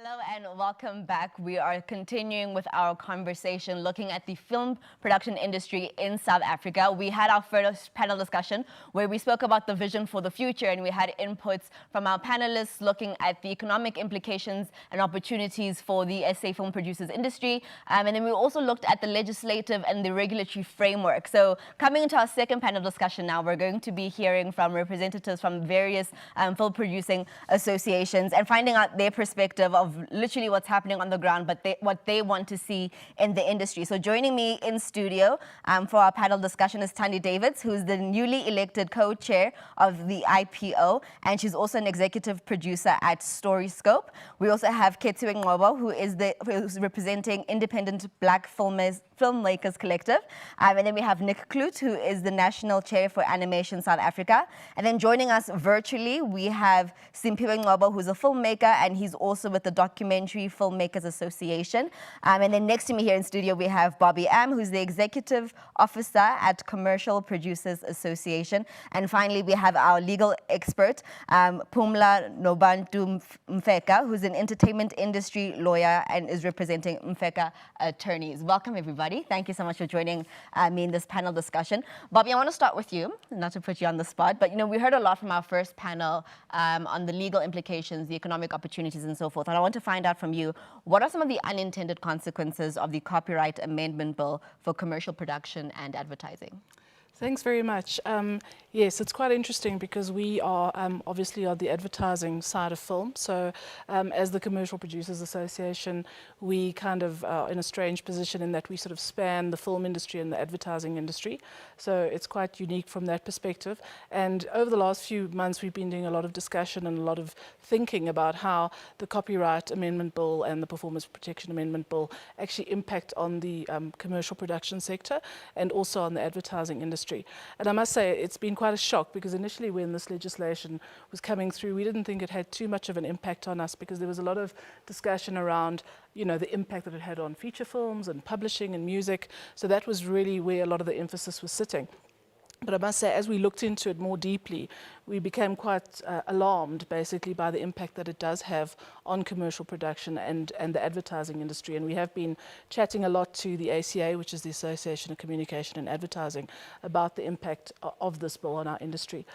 Hello and welcome back. We are continuing with our conversation looking at the film production industry in South Africa. We had our first panel discussion where we spoke about the vision for the future, and we had inputs from our panelists looking at the economic implications and opportunities for the SA film producers industry. And then we also looked at the legislative and the regulatory framework. So coming into our second panel discussion now, we're going to be hearing from representatives from various film producing associations and finding out their perspective of literally what's happening on the ground, but what they want to see in the industry. So joining me in studio for our panel discussion is Thandi Davids, who's the newly elected co-chair of the IPO, and she's also an executive producer at Storyscope. We also have Kethiwe Ngobo, who's representing Independent Black Filmmakers Collective. And then we have Nick Kloot, who is the national chair for Animation South Africa. And then joining us virtually, we have Simphiwe Ngobo, who's a filmmaker, and he's also with the Documentary Filmmakers Association. And then next to me here in studio, we have Bobby Am, who's the executive officer at Commercial Producers Association. And finally, we have our legal expert, Phumla Nobantu Mfeka, who's an entertainment industry lawyer and is representing Mfeka Attorneys. Welcome, everybody. Thank you so much for joining me in this panel discussion. Bobby, I want to start with you, not to put you on the spot, but we heard a lot from our first panel on the legal implications, the economic opportunities, and so forth. And I want to find out from you, what are some of the unintended consequences of the Copyright Amendment Bill for commercial production and advertising? Thanks very much. Yes, it's quite interesting because we are obviously on the advertising side of film. So as the Commercial Producers Association, we kind of are in a strange position in that we sort of span the film industry and the advertising industry. So it's quite unique from that perspective. And over the last few months, we've been doing a lot of discussion and a lot of thinking about how the Copyright Amendment Bill and the Performance Protection Amendment Bill actually impact on the commercial production sector and also on the advertising industry. And I must say, it's been quite a shock because initially when this legislation was coming through, we didn't think it had too much of an impact on us because there was a lot of discussion around, the impact that it had on feature films and publishing and music. So that was really where a lot of the emphasis was sitting. But I must say, as we looked into it more deeply, we became quite alarmed, basically, by the impact that it does have on commercial production and the advertising industry. And we have been chatting a lot to the ACA, which is the Association of Communication and Advertising, about the impact of this bill on our industry.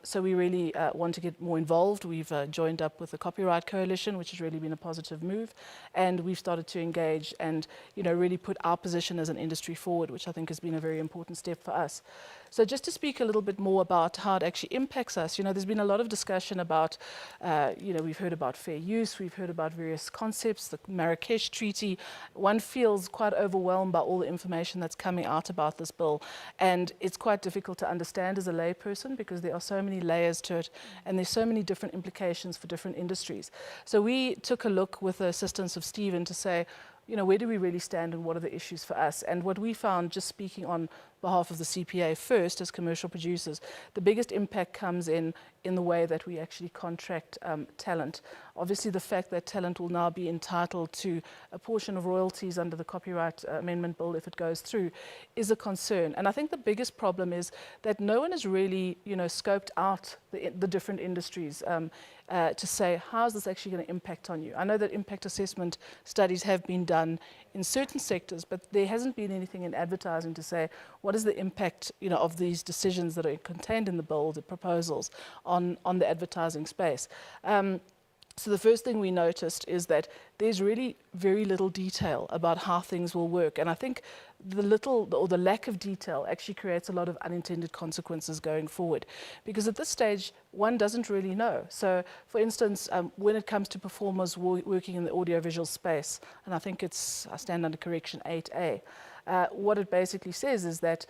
So we really want to get more involved. We've joined up with the Copyright Coalition, which has really been a positive move. And we've started to engage and really put our position as an industry forward, which I think has been a very important step for us. So just to speak a little bit more about how it actually impacts us, there's been a lot of discussion about, we've heard about fair use, we've heard about various concepts, the Marrakesh Treaty. One feels quite overwhelmed by all the information that's coming out about this bill. And it's quite difficult to understand as a layperson because there are so many layers to it and there's so many different implications for different industries. So we took a look with the assistance of Stephen to say, where do we really stand and what are the issues for us? And what we found, just speaking on behalf of the CPA first as commercial producers, the biggest impact comes in the way that we actually contract talent. Obviously, the fact that talent will now be entitled to a portion of royalties under the Copyright Amendment Bill if it goes through is a concern. And I think the biggest problem is that no one has really, scoped out the different industries to say, how is this actually going to impact on you? I know that impact assessment studies have been done in certain sectors, but there hasn't been anything in advertising to say, what is the impact of these decisions that are contained in the bill, the proposals, on the advertising space? So the first thing we noticed is that there's really very little detail about how things will work. And I think the lack of detail actually creates a lot of unintended consequences going forward. Because at this stage, one doesn't really know. So for instance, when it comes to performers working in the audiovisual space, and I think I stand under correction 8A, what it basically says is that,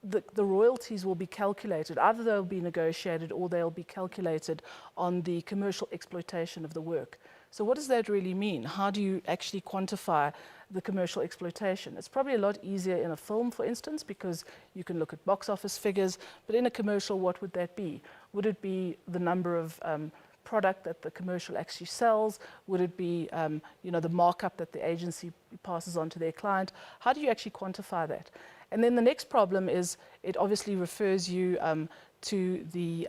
the royalties will be calculated. Either they'll be negotiated or they'll be calculated on the commercial exploitation of the work. So what does that really mean? How do you actually quantify the commercial exploitation? It's probably a lot easier in a film, for instance, because you can look at box office figures, but in a commercial, what would that be? Would it be the number of product that the commercial actually sells? Would it be the markup that the agency passes on to their client? How do you actually quantify that? And then the next problem is it obviously refers you to the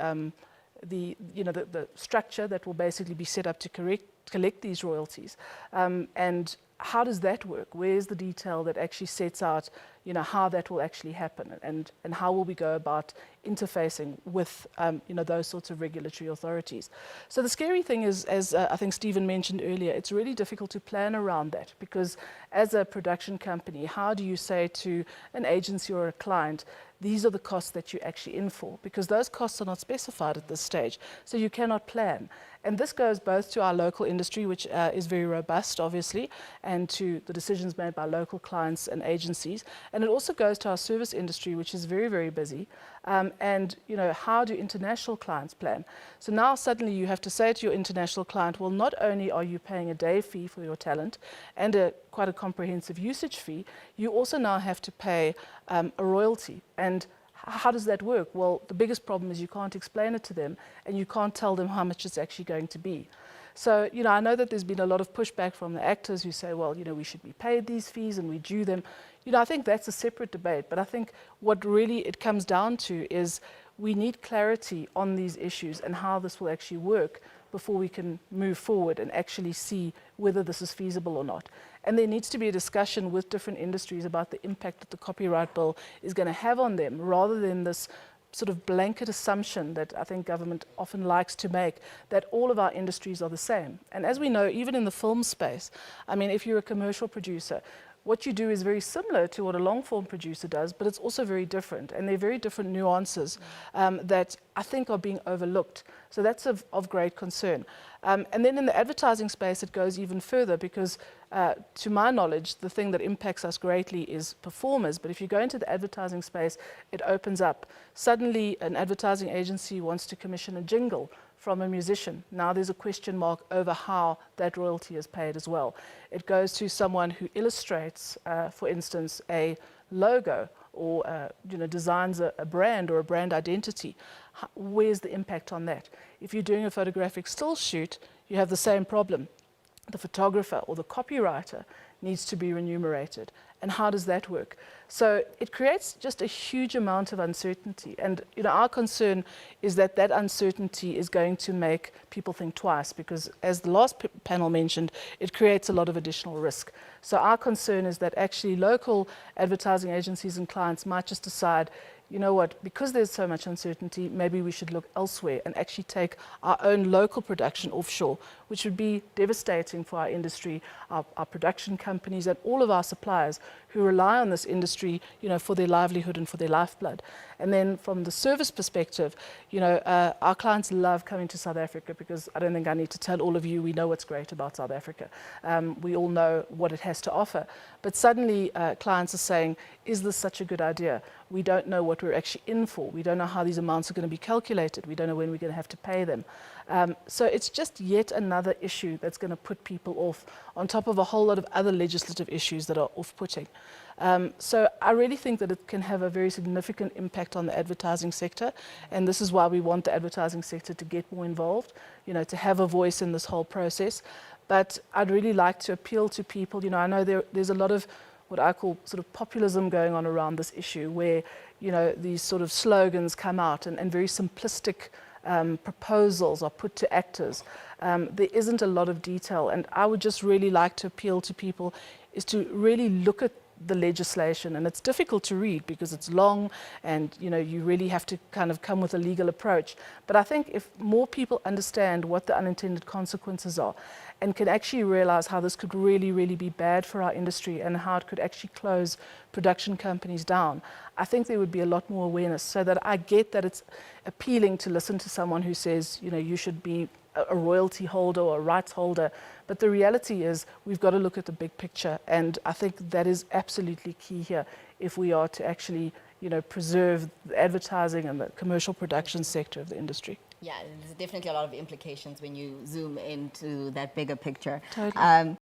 the structure that will basically be set up to collect these royalties. And how does that work? Where's the detail that actually sets out, how that will actually happen, and how will we go about interfacing with, those sorts of regulatory authorities? So the scary thing is, as I think Stephen mentioned earlier, it's really difficult to plan around that, because as a production company, how do you say to an agency or a client, these are the costs that you're actually in for? Because those costs are not specified at this stage, so you cannot plan. And this goes both to our local industry, which is very robust, obviously, and to the decisions made by local clients and agencies. And it also goes to our service industry, which is very, very busy. And, how do international clients plan? So now suddenly you have to say to your international client, well, not only are you paying a day fee for your talent and quite a comprehensive usage fee, you also now have to pay a royalty. And how does that work? Well, the biggest problem is you can't explain it to them, and you can't tell them how much it's actually going to be. So, I know that there's been a lot of pushback from the actors who say, well, we should be paid these fees and we due them. I think that's a separate debate, but I think what really it comes down to is we need clarity on these issues and how this will actually work before we can move forward and actually see whether this is feasible or not. And there needs to be a discussion with different industries about the impact that the copyright bill is going to have on them, rather than this sort of blanket assumption that I think government often likes to make, that all of our industries are the same. And as we know, even in the film space, if you're a commercial producer, what you do is very similar to what a long-form producer does, but it's also very different. And there are very different nuances that I think are being overlooked. So that's of great concern. And then in the advertising space, it goes even further, because to my knowledge, the thing that impacts us greatly is performers. But if you go into the advertising space, it opens up. Suddenly, an advertising agency wants to commission a jingle from a musician. Now there's a question mark over how that royalty is paid as well. It goes to someone who illustrates, for instance, a logo, or designs a brand or a brand identity. Where's the impact on that? If you're doing a photographic still shoot, you have the same problem. The photographer or the copywriter needs to be remunerated. And how does that work? So it creates just a huge amount of uncertainty. And our concern is that that uncertainty is going to make people think twice, because as the last panel mentioned, it creates a lot of additional risk. So our concern is that actually local advertising agencies and clients might just decide, you know what, because there's so much uncertainty, maybe we should look elsewhere and actually take our own local production offshore, which would be devastating for our industry, our production companies, and all of our suppliers who rely on this industry, for their livelihood and for their lifeblood. And then from the service perspective, our clients love coming to South Africa, because I don't think I need to tell all of you, we know what's great about South Africa. We all know what it has to offer. But suddenly clients are saying, is this such a good idea? We don't know what we're actually in for. We don't know how these amounts are going to be calculated. We don't know when we're going to have to pay them. So it's just yet another issue that's going to put people off, on top of a whole lot of other legislative issues that are off-putting. So I really think that it can have a very significant impact on the advertising sector, and this is why we want the advertising sector to get more involved, to have a voice in this whole process. But I'd really like to appeal to people. I know there's a lot of what I call sort of populism going on around this issue, where these sort of slogans come out and very simplistic proposals are put to actors. There isn't a lot of detail, and I would just really like to appeal to people is to really look at the legislation. And it's difficult to read because it's long, and you really have to kind of come with a legal approach. But I think if more people understand what the unintended consequences are, and can actually realize how this could really, really be bad for our industry, and how it could actually close production companies down, I think there would be a lot more awareness. So that I get that it's appealing to listen to someone who says, you should be a royalty holder or a rights holder. But the reality is we've got to look at the big picture. And I think that is absolutely key here if we are to actually, preserve the advertising and the commercial production sector of the industry. Yeah, there's definitely a lot of implications when you zoom into that bigger picture. Totally.